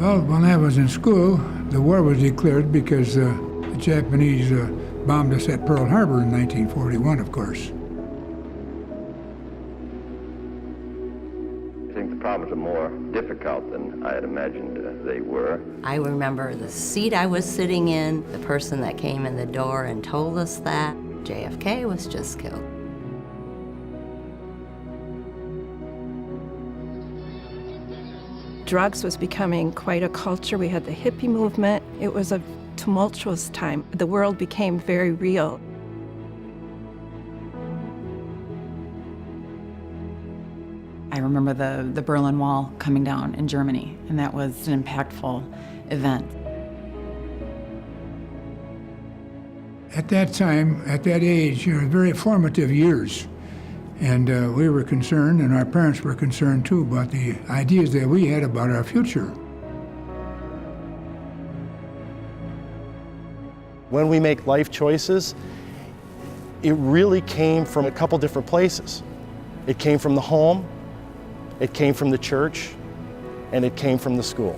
Well, when I was in school, the war was declared because the Japanese bombed us at Pearl Harbor in 1941, of course. I think the problems are more difficult than I had imagined they were. I remember the seat I was sitting in, the person that came in the door and told us that JFK was just killed. Drugs was becoming quite a culture. We had the hippie movement. It was a tumultuous time. The world became very real. I remember the Berlin Wall coming down in Germany, and that was an impactful event. At that time, at that age, very formative years. And we were concerned, and our parents were concerned too, about the ideas that we had about our future. When we make life choices, it really came from a couple different places. It came from the home, it came from the church, and it came from the school.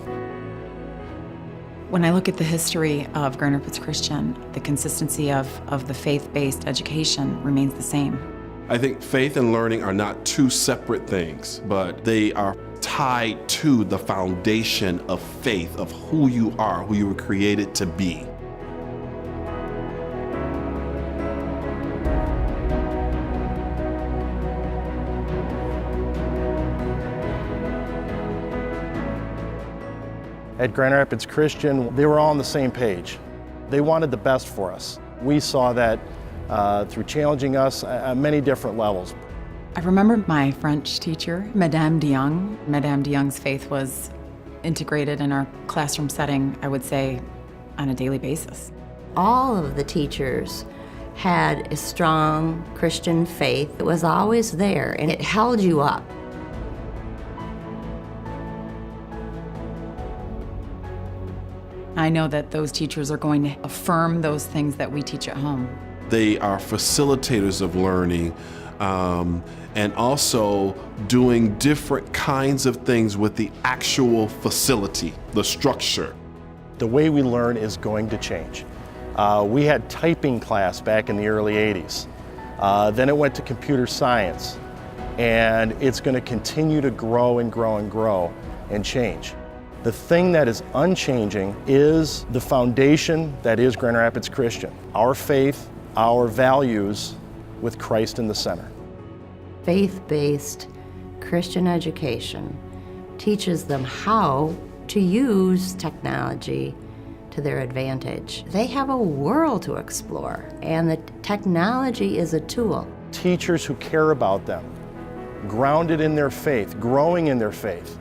When I look at the history of Grand Rapids Christian, the consistency of the faith-based education remains the same. I think faith and learning are not two separate things, but they are tied to the foundation of faith, of who you are, who you were created to be. At Grand Rapids Christian, they were all on the same page. They wanted the best for us. We saw that through challenging us at many different levels. I remember my French teacher, Madame de Young. Madame de Young's faith was integrated in our classroom setting, I would say, on a daily basis. All of the teachers had a strong Christian faith. It was always there, and it held you up. I know that those teachers are going to affirm those things that we teach at home. They are facilitators of learning and also doing different kinds of things with the actual facility, the structure. The way we learn is going to change. We had typing class back in the early 80s. Then it went to computer science, and it's going to continue to grow and grow and grow and change. The thing that is unchanging is the foundation that is Grand Rapids Christian. Our faith, our values with Christ in the center. Faith-based Christian education teaches them how to use technology to their advantage. They have a world to explore, and the technology is a tool. Teachers who care about them, grounded in their faith, growing in their faith.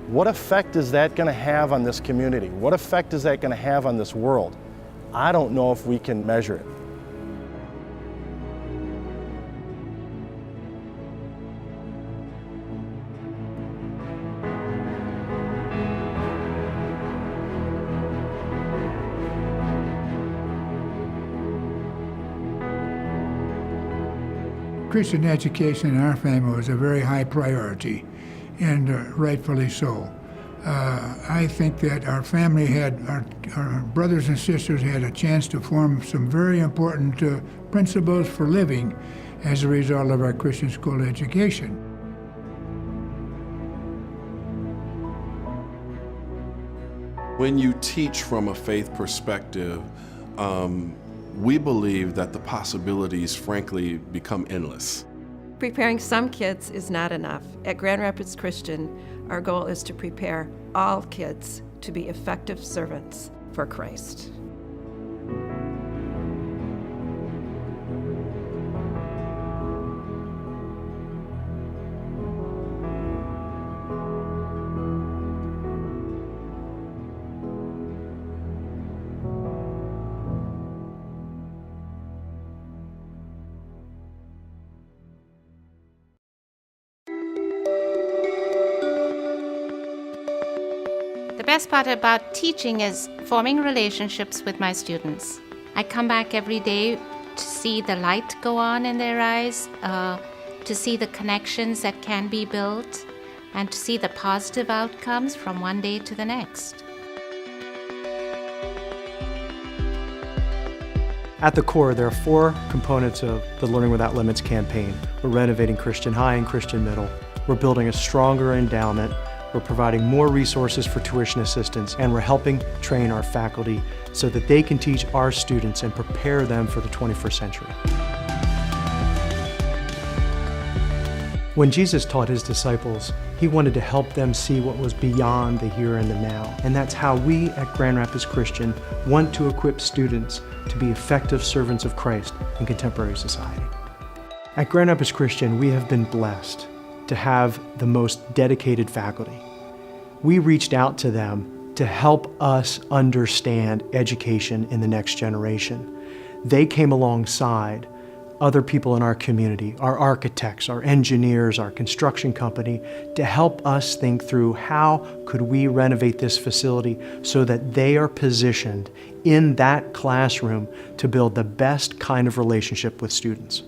What effect is that going to have on this community? What effect is that going to have on this world? I don't know if we can measure it. Christian education in our family was a very high priority, and rightfully so. I think that our family had, our brothers and sisters had a chance to form some very important principles for living as a result of our Christian school education. When you teach from a faith perspective, we believe that the possibilities, frankly, become endless. Preparing some kids is not enough. At Grand Rapids Christian, our goal is to prepare all kids to be effective servants for Christ. The best part about teaching is forming relationships with my students. I come back every day to see the light go on in their eyes, to see the connections that can be built, and to see the positive outcomes from one day to the next. At the core, there are 4 components of the Learning Without Limits campaign. We're renovating Christian High and Christian Middle. We're building a stronger endowment. We're providing more resources for tuition assistance, and we're helping train our faculty so that they can teach our students and prepare them for the 21st century. When Jesus taught his disciples, he wanted to help them see what was beyond the here and the now. And that's how we at Grand Rapids Christian want to equip students to be effective servants of Christ in contemporary society. At Grand Rapids Christian, we have been blessed to have the most dedicated faculty. We reached out to them to help us understand education in the next generation. They came alongside other people in our community, our architects, our engineers, our construction company, to help us think through how could we renovate this facility so that they are positioned in that classroom to build the best kind of relationship with students.